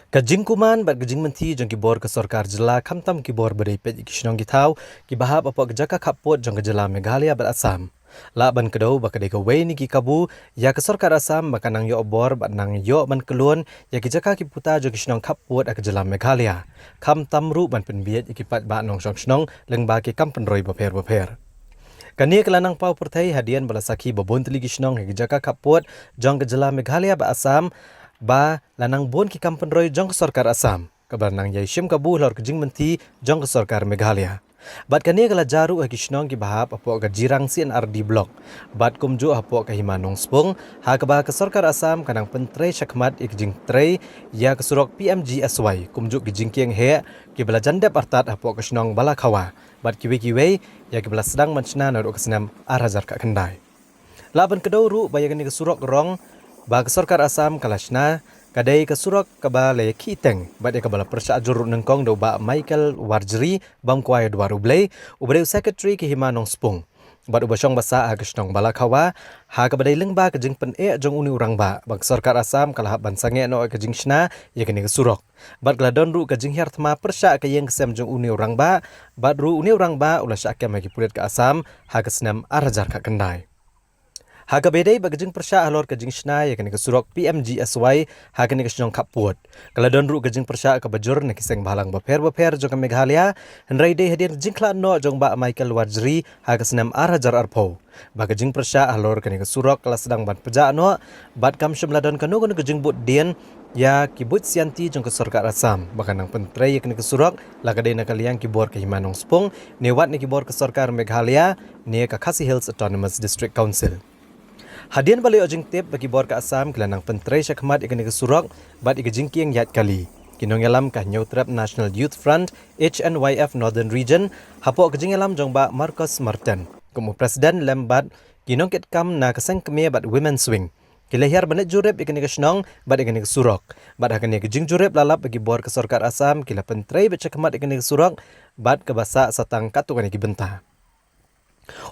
Kajing kuman bat kajing menti jong kibor ke sarkar jela kamtam kibor badai pet kishnong gitau ki bahab apa kejaka kapot jong kejela Meghalaya bat Assam. La ban kedau ba kadai kawai ni ki kabu ya ke sarkar Assam ba kanang yo obor bat nang yo ban kelun ya kejaka ki puta jong kishnong kapot ak kejela Meghalaya. Kamtam ru ban penbiet ikipat ba nong shnong leng ba ki kampen roi baper. Kania kelanang pau pertai hadian balasaki babon teli kishnong kejaka kapot jong kejela Meghalaya ba Assam ba lanang bon ki kampen roy jong sarkar Assam kabar nang yai shim kabu lor kejing menti jong sarkar Meghalaya. Bat kani kala jaru kishnong ki bahap apo ka jirang CNRD block. Bat kumju apo ka himanong spung ha ka ke sarkar Assam kanang pentre syakmat ikjing tre ya kesurok PMGSY kumju kijing kieng he ki bala jandep artat apo kishnong bala khawa. Bat kiwe ya ki bala sedang manchna naro kesenam arhajar ka kendai. Laban kedau bayangani kesurok rong ba ke sarkar Assam kalashna kadai ke surak kaba le kiteng ba de kabala persya juruk nengkong do ba Michael Warjri bam kuai dwaru blai ubade secretary ki himanong spung ba ubasong basa agisnong balakawa ha kabadai lengba ke jing pen jong uni urang ba ke sarkar Assam kalah bansange no ke jing shna ye kini ke surak ba gladon ru ke jing her thma persya ke yeng sem jong uni urang ba ru uni urang ba ulah syakya magi pulet ke Assam ha ke senam arajar ka kendai. Haga bedai bagajing persya halor kajing shna ya kani kesurok PMGSY ha kani kesnyong kaput. Kala don ru kajing persya ka bajur na kiseng bahalang baper jong ka Meghalaya henrai dei hadir jingkla no jong ba Michael Warjri ha kesenam arhajar arpo. Bagajing persya halor kani kesurok kala sedang ban peja no bat kam syamladon kanu kajing but dien ya kibut sianti jong ke sarkar Assam bakanang pentre ya kani kesurok lagadai na kaliang kibor ke himanong spung newat ni kibor ke sarkar Meghalaya ni ka Khasi Hills Autonomous District Council. Hadian balik ojeng tip bagi bor ke Assam kelanang pentre syakmat ikan ke surok bat ikajing kieng yat kali. Kinong yalam kah Nyautrap National Youth Front HNYF Northern Region hapo kajing yalam jong ba Marcos Martin. Kumu presiden lembat kinong ket kam na kaseng kemia bat Women's Wing. Kilehar banet jurep ikan ke shnong bat ikan ke surok. Bat akan ikajing jurep lalap bagi bor ke sarkar Assam kila pentre bat syakmat ikan ke surok bat ke basa satang katukan iki bentah.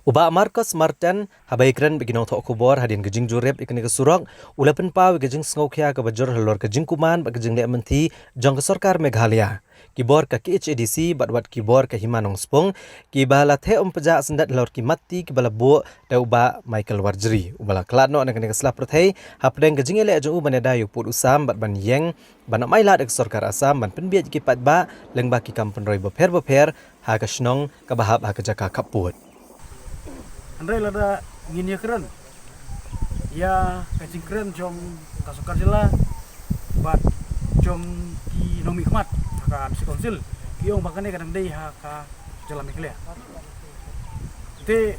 Uba Marcos Martin habai keren bagi nong tok kubor hadin kejing jurep ikan ke surok ulapen pau kejing sngokya ke bajur halor kejing kuman bat kejing le menti jong ke sarkar Meghalaya kibor ke KHADC bat wat kibor ke himanong spung ki bala the peja sendat halor ki mati ki bala bu da uba Michael Warjri ubala kladno nak ke selah perthai hapdeng kejing le jong uban da yu put usam bat ban yeng ban mai la de sarkar Assam ban penbiet ki pat ba leng ba ki kampen roi baper ha ka shnong ka bahab ha ka jaka kaput. Andai lada ngini keren, ya kacing keren jom kasukar jela, bat jom ki nomi khmat haka si konsil, kiong bakane kadang dei haka jela Meghalaya. Te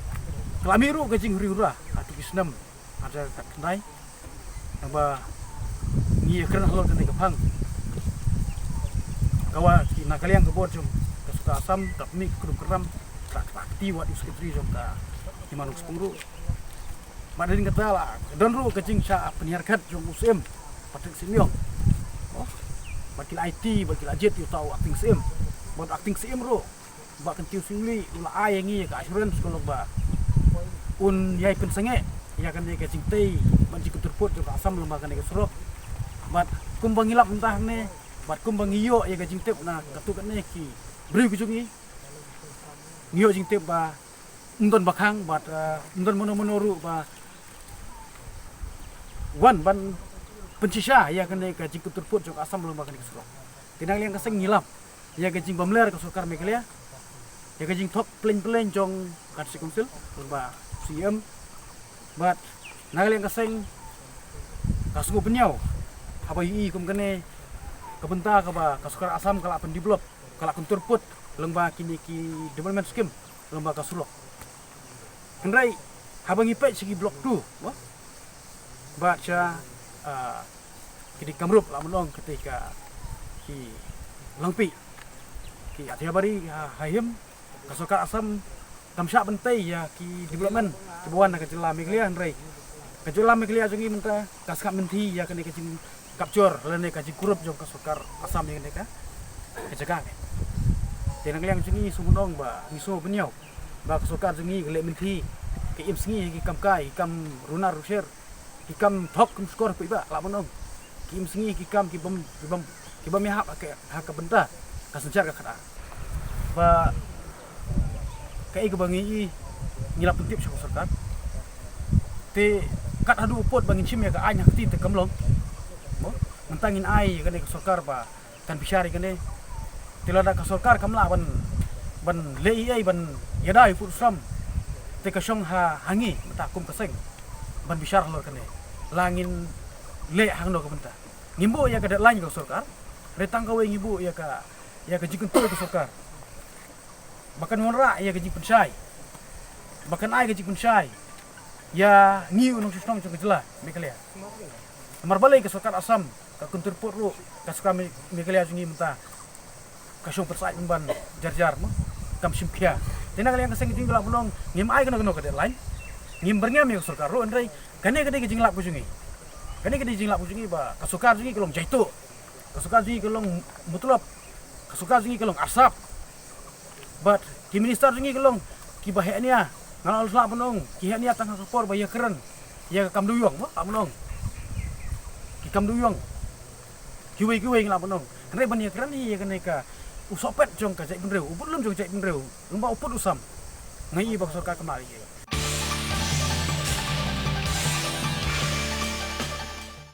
kelamiru kacing huri-hura atu kisnam ada kat kendai, namba ngini keren halor kendai kepang. Kawa ki nakaliang kebor jom kasuka Assam tak mi kedum keram tak pakti wat sekretari jom ka himanong sepungru madin kata lah don ru kecing sya penyiarkat jong musim patik simiong bakil IT bakil ajet you tahu acting sim buat acting sim ru bak kentiu singli ula ayangi ka assurance kalau ba un yai pensenge ya kan dia kecing tei banci kuturput jong Assam lembaga ne surok bat kumbang hilap entah ne bat kumbang iyo ya kecing tep na katukan ne ki beri kujungi ngiyo jing tep ba undon bakang bat undon mono-monoru ba wan ban pencisha ya kan ka jing kuturput jok Assam belum makan kesurok tinang liang kaseng ngilap ya ka jing bamler ka sarkar Meghalaya ya ka jing top plain jong Khasi Council ba CM bat nang liang kaseng kasungu penyau habai i kum kene kabenta ka ba kasukar Assam kala pendevelop kala kuturput lengba kini ki development scheme lengba kasulok Kendrai habang ipet segi blok 2 baca kini kamrup la menong ketika ki langpi ki atiabari hayem kasukar Assam kamsya bentai ya ki development kebuan ka jela Meghalaya Kendrai ka jela Meghalaya jongi menta kaskap menti ya kene kecing kapcur lene ka jikurup jong kasukar Assam yang ka kejaga tenang liang jongi sumunong ba miso benyau ba kasukar jengi gelek menti ke im sengi ki kam kai kam runar rusher ki kam thok kum skor pe ba la monong ki im sengi ki kam ki bom kiba mi hak benda kasencar ka kada ba kai ke bangi ngilap pentip sa sarkar te kat hadu upot bangin chim ya ka anya kti te kamlong mo mentangin ai ka ne ka sarkar ba kan bisyari ka ne tilada ka sarkar kamla ban lei ai ban yadai fu sam te ka syong hangi mata kum kaseng ban bisyar lor ka ne langin le hang no ka benta ngimbo ya ka deadline ka sarkar retang ka we ngibo ya ka jikun tu ka sarkar bahkan monra ya gaji pensai bahkan ai gaji pensai ya ngiu nong sistem cung jela mekalia amar balai ke sarkar asam ka kuntur potro ka suka mekalia jungi menta ka syong persai ban jar mo kam simpia tena kali yang keseng tinggal punong ngim ai kena ka deadline ngim berngam ya sarkar ro andai kane gede lap jungi kane gede lap jungi ba ka sukar jungi kelong jaito ka sukar jungi kelong mutulap ka sukar jungi kelong asap but ki minister jungi kelong ki bahenia ngal sla penong ki henia tang support ba ya keren ya kam duyong mo penong ki kam duyong ki we ngla penong kene ban ya keren ya kene ka usopet jong ka jai benreu ubulum jong jai benreu lumba uput usam ngai ba sarkar kemari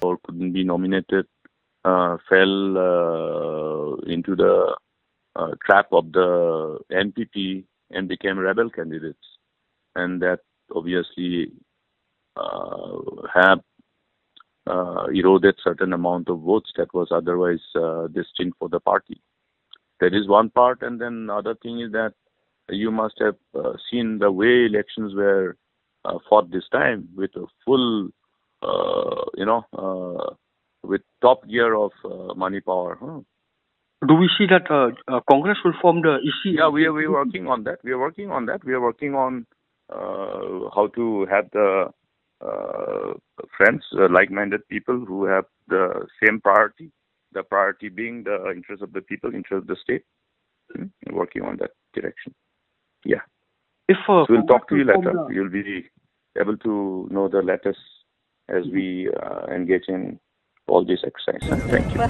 or couldn't be nominated fell into the trap of the NPP and became rebel candidates, and that obviously have eroded certain amount of votes that was otherwise destined for the party. That is one part, and then other thing is that you must have seen the way elections were fought this time with a full, with top gear of money power. Do we see that Congress will form the EC? Yeah, we are working on that. We are working on how to have the friends, like-minded people who have the same priority. The priority being the interest of the people, interest of the state. We're working on that direction. Yeah. So we'll talk to you later. You'll be able to know the latest as we engage in all this exercise. Thank you.